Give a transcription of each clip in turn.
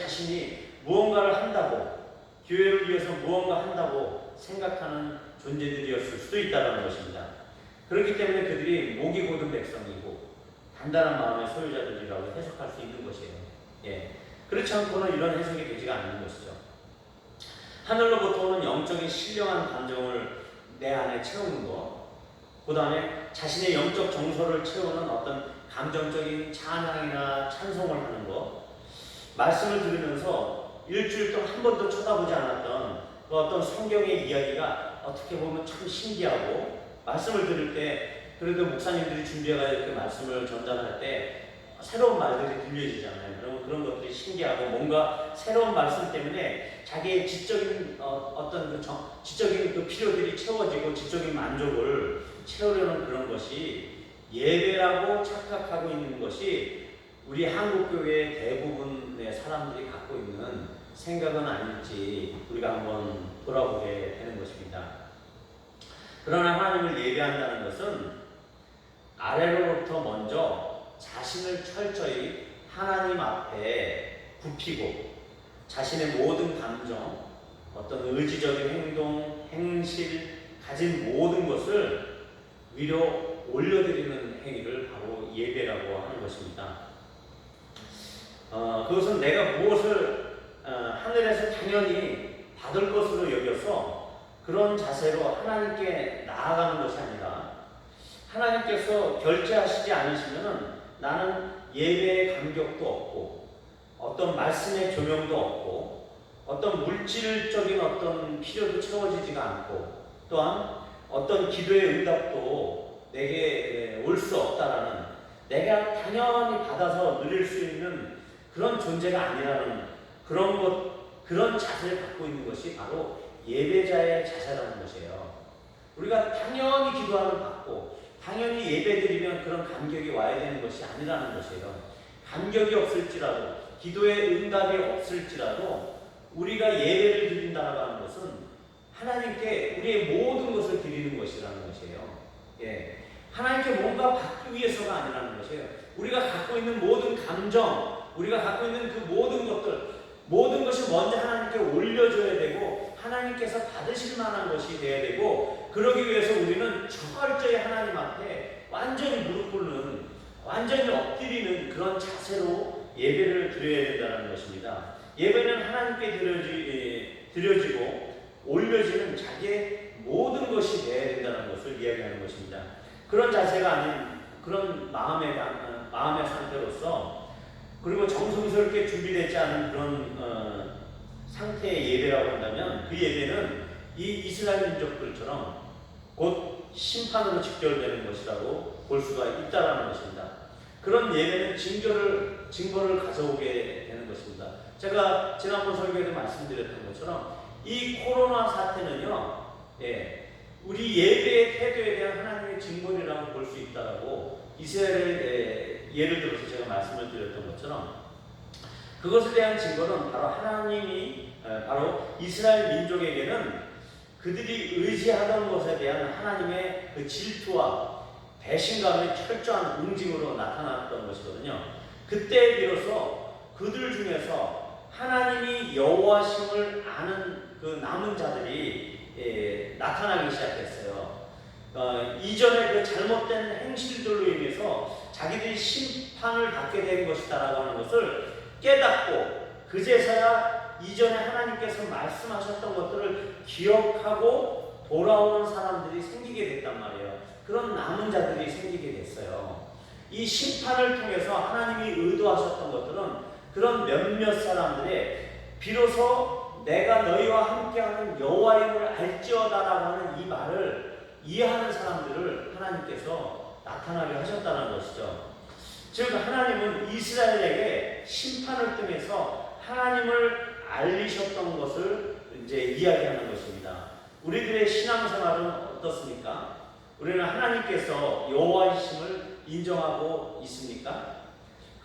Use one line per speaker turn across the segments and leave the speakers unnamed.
자신이 무언가를 한다고, 교회를 위해서 무언가 한다고 생각하는 존재들이었을 수도 있다는 것입니다. 그렇기 때문에 그들이 목이 곧은 백성이고 단단한 마음의 소유자들이라고 해석할 수 있는 것이에요. 예. 그렇지 않고는 이런 해석이 되지가 않는 것이죠. 하늘로부터 오는 영적인 신령한 감정을 내 안에 채우는 것, 그 다음에 자신의 영적 정서를 채우는 어떤 감정적인 찬양이나 찬송을 하는 것, 말씀을 들으면서 일주일 동안 한 번도 쳐다보지 않았던 그 어떤 성경의 이야기가 어떻게 보면 참 신기하고, 말씀을 들을 때 그래도 목사님들이 준비해가 이렇게 말씀을 전달할 때 새로운 말들이 들려지잖아요. 그러면 그런 것들이 신기하고, 뭔가 새로운 말씀 때문에 자기의 지적인 어떤 지적인 그 필요들이 채워지고 지적인 만족을 채우려는 그런 것이 예배라고 착각하고 있는 것이 우리 한국교회의 대부분의 사람들이 갖고 있는 생각은 아닐지 우리가 한번 돌아보게 되는 것입니다. 그러나 하나님을 예배한다는 것은 아래로부터 먼저 자신을 철저히 하나님 앞에 굽히고 자신의 모든 감정, 어떤 의지적인 행동, 행실, 가진 모든 것을 위로 올려드리는 행위를 바로 예배라고 하는 것입니다. 그것은 내가 무엇을 하늘에서 당연히 받을 것으로 여겨서 그런 자세로 하나님께 나아가는 것이 아니라, 하나님께서 결제하시지 않으시면 나는 예배의 감격도 없고 어떤 말씀의 조명도 없고 어떤 물질적인 어떤 필요도 채워지지가 않고, 또한 어떤 기도의 응답도 내게 올 수 없다라는, 내가 당연히 받아서 누릴 수 있는 그런 존재가 아니라는 그런 자세를 갖고 있는 것이 바로 예배자의 자세라는 것이에요. 우리가 당연히 기도하면 받고 당연히 예배드리면 그런 감격이 와야 되는 것이 아니라는 것이에요. 감격이 없을지라도, 기도의 응답이 없을지라도 우리가 예배를 드린다고 하는 것은 하나님께 우리의 모든 것을 드리는 것이라는 것이에요. 예. 하나님께 뭔가 받기 위해서가 아니라는 것이에요. 우리가 갖고 있는 모든 감정, 우리가 갖고 있는 그 모든 것들, 모든 것이 먼저 하나님께 올려줘야 되고 하나님께서 받으실 만한 것이 되어야 되고, 그러기 위해서 우리는 철저히 하나님 앞에 완전히 무릎 꿇는, 완전히 엎드리는 그런 자세로 예배를 드려야 된다는 것입니다. 예배는 하나님께 드려지고 올려지는 자기의 모든 것이 되어야 된다는 것을 이야기하는 것입니다. 그런 자세가 아닌 그런 마음의 상태로서, 그리고 정성스럽게 준비되지 않은 그런 상태의 예배라고 한다면 그 예배는 이 이스라엘 민족들처럼 곧 심판으로 직결되는 것이라고 볼 수가 있다는 것입니다. 그런 예배는 증거를 가져오게 되는 것입니다. 제가 지난번 설교에도 말씀드렸던 것처럼 이 코로나 사태는요, 우리 예배의 태도에 대한 하나님의 증거라고 볼 수 있다라고 이스라엘의 예를 들어서 제가 말씀을 드렸던 것처럼, 그것에 대한 증거는 바로 하나님이 바로 이스라엘 민족에게는 그들이 의지하던 것에 대한 하나님의 그 질투와 배신감의 철저한 응징으로 나타났던 것이거든요. 그때 비로소 그들 중에서 하나님이 여호와심을 아는 그 남은 자들이 나타나기 시작했어요. 이전에 그 잘못된 행실들로 인해서 자기들이 심판을 받게 된 것이다라고 하는 것을 깨닫고, 그제서야 이전에 하나님께서 말씀하셨던 것들을 기억하고 돌아오는 사람들이 생기게 됐단 말이에요. 그런 남은 자들이 생기게 됐어요. 이 심판을 통해서 하나님이 의도하셨던 것들은 그런 몇몇 사람들의, 비로소 내가 너희와 함께하는 여호와임을 알지어다라고 하는 이 말을 이해하는 사람들을 하나님께서 나타나게 하셨다는 것이죠. 즉 하나님은 이스라엘에게 심판을 통해서 하나님을 알리셨던 것을 이제 이야기하는 것입니다. 우리들의 신앙생활은 어떻습니까? 우리는 하나님께서 여호와이심을 인정하고 있습니까?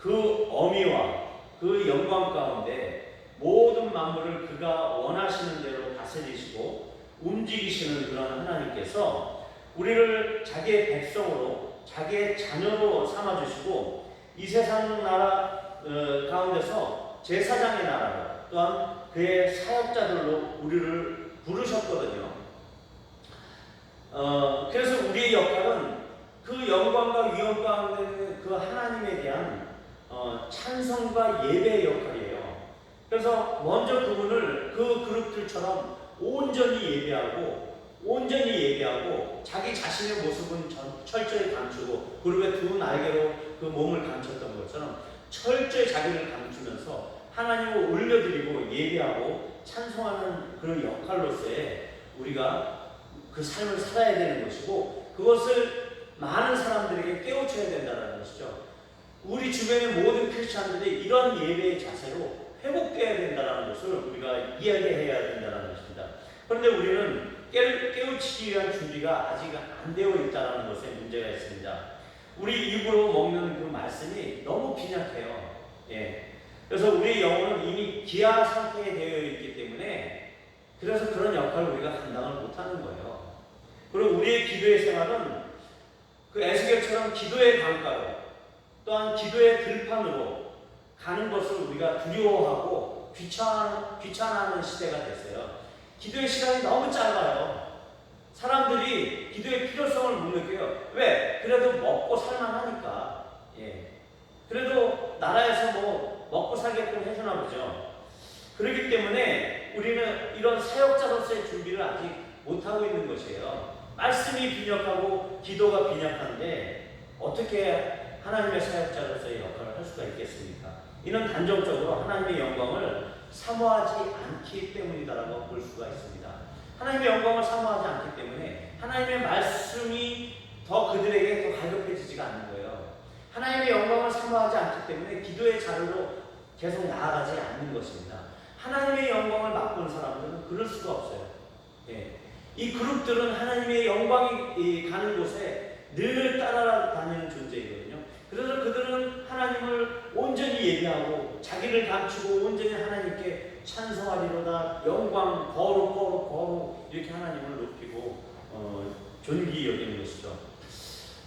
그 어미와 그 영광 가운데 모든 만물을 그가 원하시는 대로 다스리시고 움직이시는 그런 하나님께서 우리를 자기의 백성으로, 자기의 자녀로 삼아주시고 이 세상 나라 가운데서 제사장의 나라로 또한 그의 사역자들로 우리를 부르셨거든요. 그래서 우리의 역할은 그 영광과 위엄 가운데 그 하나님에 대한 찬송과 예배의 역할이에요. 그래서 먼저 그분을 그 그룹들처럼 온전히 예배하고 자기 자신의 모습은 철저히 감추고 그룹의 두 날개로 그 몸을 감췄던 것처럼 철저히 자기를 감추면서 하나님을 올려드리고 예배하고 찬송하는 그런 역할로서의 우리가 그 삶을 살아야 되는 것이고, 그것을 많은 사람들에게 깨우쳐야 된다는 것이죠. 우리 주변의 모든 크리스찬들이 이런 예배의 자세로 회복되어야 된다는 것을 우리가 이야기해야 된다는 것입니다. 그런데 우리는 깨우치기 위한 준비가 아직 안 되어 있다는 것에 문제가 있습니다. 우리 입으로 먹는 그 말씀이 너무 빈약해요. 그래서 우리의 영혼은 이미 기아 상태에 되어 있기 때문에 그래서 그런 역할을 우리가 감당을 못하는 거예요. 그리고 우리의 기도의 생활은 그 에스겔처럼 기도의 강가로 또한 기도의 들판으로 가는 것을 우리가 두려워하고 귀찮아하는 시대가 됐어요. 기도의 시간이 너무 짧아요. 사람들이 기도의 필요성을 못 느껴요. 왜? 그래도 먹고 살만하니까. 그래도 나라에서 뭐 먹고 살게끔 해주나 보죠. 그렇기 때문에 우리는 이런 사역자로서의 준비를 아직 못하고 있는 것이에요. 말씀이 빈약하고 기도가 빈약한데 어떻게 하나님의 사역자로서의 역할을 할 수가 있겠습니까? 이는 단정적으로 하나님의 영광을 사모하지 않기 때문이다라고 볼 수가 있습니다. 하나님의 영광을 사모하지 않기 때문에 하나님의 말씀이 더 그들에게 더 갈급해지지가 않는 거예요. 하나님의 영광을 사모하지 않기 때문에 기도의 자리로 계속 나아가지 않는 것입니다. 하나님의 영광을 맛본 사람들은 그럴 수가 없어요. 이 그룹들은 하나님의 영광이 가는 곳에 늘 따라다니는 존재이거든요. 그래서 그들은 하나님을 온전히 예배하고 자기를 감추고 온전히 하나님께 찬송하리로다. 영광, 거룩 이렇게 하나님을 높이고 존귀 여기는 것이죠.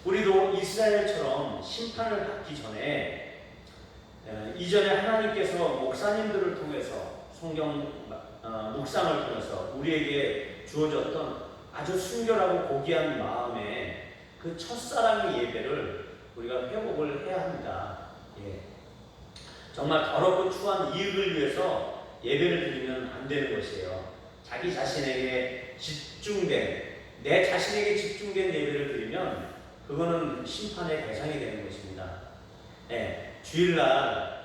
우리도 이스라엘처럼 심판을 받기 전에 이전에 하나님께서 목사님들을 통해서 성경 묵상을 통해서 우리에게 주어졌던 아주 순결하고 고귀한 마음의 그 첫사랑의 예배를 우리가 회복을 해야 합니다. 정말 더럽고 추한 이익을 위해서 예배를 드리면 안 되는 것이에요. 자기 자신에게 내 자신에게 집중된 예배를 드리면 그거는 심판의 대상이 되는 것입니다. 주일날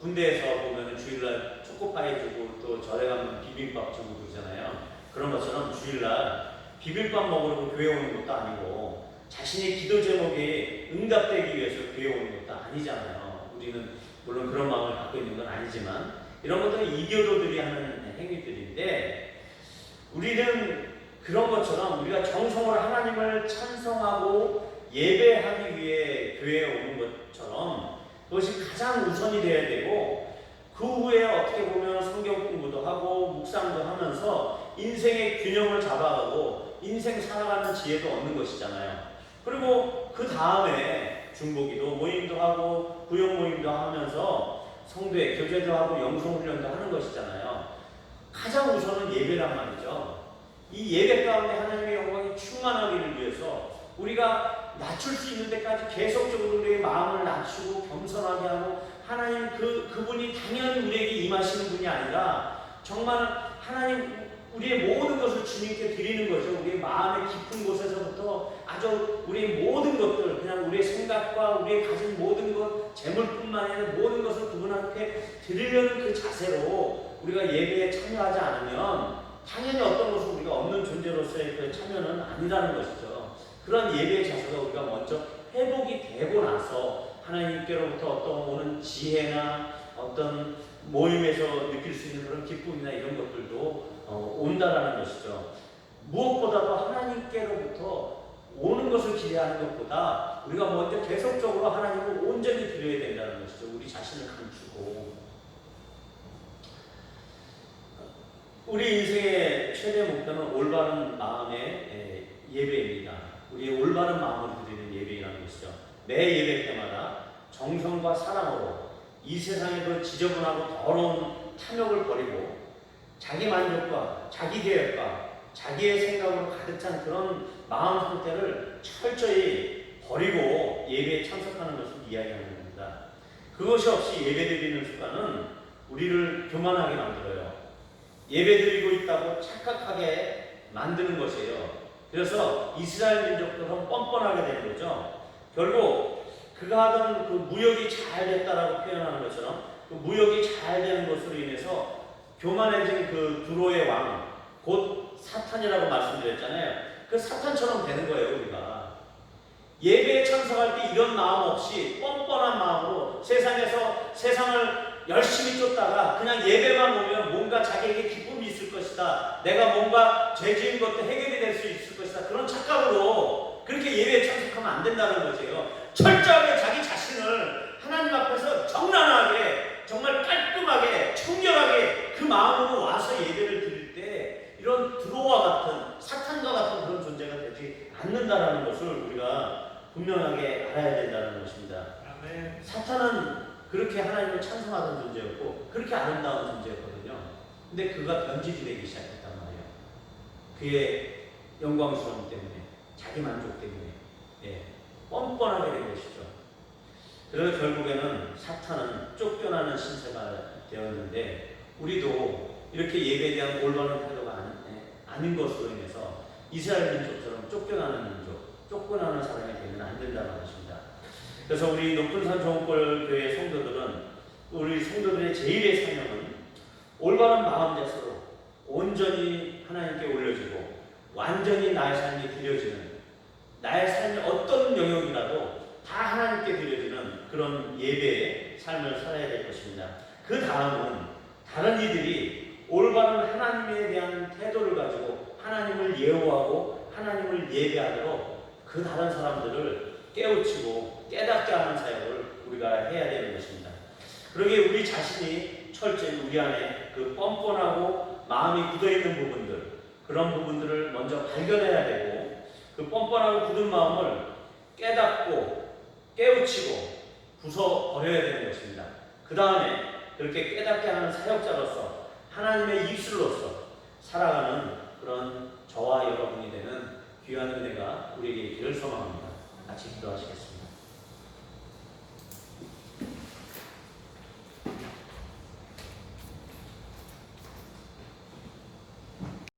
군대에서 보면 주일날 초코파이 주고 또 절에 가면 비빔밥 주고 그러잖아요. 그런 것처럼 주일날 비빔밥 먹으려고 교회 오는 것도 아니고 자신의 기도 제목에 응답되기 위해서 교회 오는 것도 아니잖아요. 우리는 물론 그런 마음을 갖고 있는 건 아니지만 이런 것들은 이교도들이 하는 행위들인데, 우리는 그런 것처럼 우리가 정성으로 하나님을 찬송하고 예배하기 위해 교회에 오는 것처럼 그것이 가장 우선이 되어야 되고, 그 후에 어떻게 보면 성경 공부도 하고 묵상도 하면서 인생의 균형을 잡아가고 인생 살아가는 지혜도 얻는 것이잖아요. 그리고 그 다음에 중보기도 모임도 하고 구역 모임도 하면서 성도의 교제도 하고 영성훈련도 하는 것이잖아요. 가장 우선은 예배란 말이죠. 이 예배 가운데 하나님의 영광이 충만하기를 위해서 우리가 낮출 수 있는 데까지 계속적으로 우리의 마음을 낮추고 겸손하게 하고, 하나님 그분이 당연히 우리에게 임하시는 분이 아니라 정말 하나님 우리의 모든 것을 주님께 드리는 거죠. 우리의 마음의 깊은 곳에서부터 아주 우리의 모든 것들, 그냥 우리의 생각과 우리의 가진 모든 것, 재물뿐만 아니라 모든 것을 그분한테 드리려는 그 자세로 우리가 예배에 참여하지 않으면 당연히 어떤 것을 우리가 없는 존재로서의 그 참여는 아니라는 것이죠. 그런 예배의 자세가 우리가 먼저 회복이 되고 나서 하나님께로부터 어떤 오는 지혜나 어떤 모임에서 느낄 수 있는 그런 기쁨이나 이런 것들도 온다라는 것이죠. 무엇보다도 하나님께로부터 오는 것을 기대하는 것보다 우리가 먼저 계속적으로 하나님을 온전히 드려야 된다는 것이죠. 우리 자신을 감추고. 우리 인생의 최대 목표는 올바른 마음의 예배입니다. 우리의 올바른 마음으로 드리는 예배라는 것이죠. 매 예배 때마다 정성과 사랑으로 이 세상의 그 지저분하고 더러운 탐욕을 버리고 자기 만족과 자기 계획과 자기의 생각으로 가득 찬 그런 마음 상태를 철저히 버리고 예배에 참석하는 것을 이야기하는 겁니다. 그것이 없이 예배드리는 습관은 우리를 교만하게 만들어요. 예배드리고 있다고 착각하게 만드는 것이에요. 그래서 이스라엘 민족처럼 뻔뻔하게 되는 거죠. 결국 그가 하던 그 무역이 잘 됐다라고 표현하는 것처럼 그 무역이 잘 되는 것으로 인해서 교만해진 그 두로의 왕, 곧 사탄이라고 말씀드렸잖아요. 그 사탄처럼 되는 거예요, 우리가. 예배에 참석할 때 이런 마음 없이 뻔뻔한 마음으로 세상을 열심히 쫓다가 그냥 예배만 오면 뭔가 자기에게 기쁨이 있을 것이다. 내가 뭔가 죄 지은 것도 해결이 될 수 있을 것이다. 그런 착각으로 그렇게 예배에 참석하면 안 된다는 것이에요. 철저하게 자기 자신을 하나님 앞에서 정란하게, 정말 깔끔하게, 청결하게 그 마음으로 와서 예배를 드릴 때 이런 두로와 같은, 사탄과 같은 그런 존재가 되지 않는다라는 것을 우리가 분명하게 알아야 된다는 것입니다.
아멘.
사탄은 그렇게 하나님을 찬송하던 존재였고 그렇게 아름다운 존재였거든요. 근데 그가 변질이 되기 시작했단 말이에요. 그의 영광스러움 때문에, 자기 만족 때문에 뻔뻔하게 된 것이죠. 그래서 결국에는 사탄은 쫓겨나는 신세가 되었는데 우리도 이렇게 예배에 대한 올바른 태도가 아닌 것으로 인해서 이스라엘 민족처럼 쫓겨나는 민족, 쫓겨나는 사람이 되면 안 된다는 것입니다. 그래서 우리 높은산 좋은꼴 교회 성도들은, 우리 성도들의 제일의 사명은 올바른 마음 자세로 온전히 하나님께 올려지고 완전히 나의 삶이 드려지는, 나의 삶의 어떤 영역이라도 다 하나님께 드려지는 그런 예배의 삶을 살아야 될 것입니다. 그 다음은 다른 이들이 올바른 하나님에 대한 태도를 가지고 하나님을 예우하고 하나님을 예배하도록 그 다른 사람들을 깨우치고 깨닫게 하는 사역을 우리가 해야 되는 것입니다. 그러기에 우리 자신이 철저히 우리 안에 그 뻔뻔하고 마음이 굳어있는 부분들, 그런 부분들을 먼저 발견해야 되고 그 뻔뻔하고 굳은 마음을 깨닫고 깨우치고 부숴버려야 되는 것입니다. 그 다음에 그렇게 깨닫게 하는 사역자로서 하나님의 입술로서 살아가는 그런 저와 여러분이 되는 귀한 은혜가 우리에게 있기를 소망합니다. 같이 기도하시겠습니다.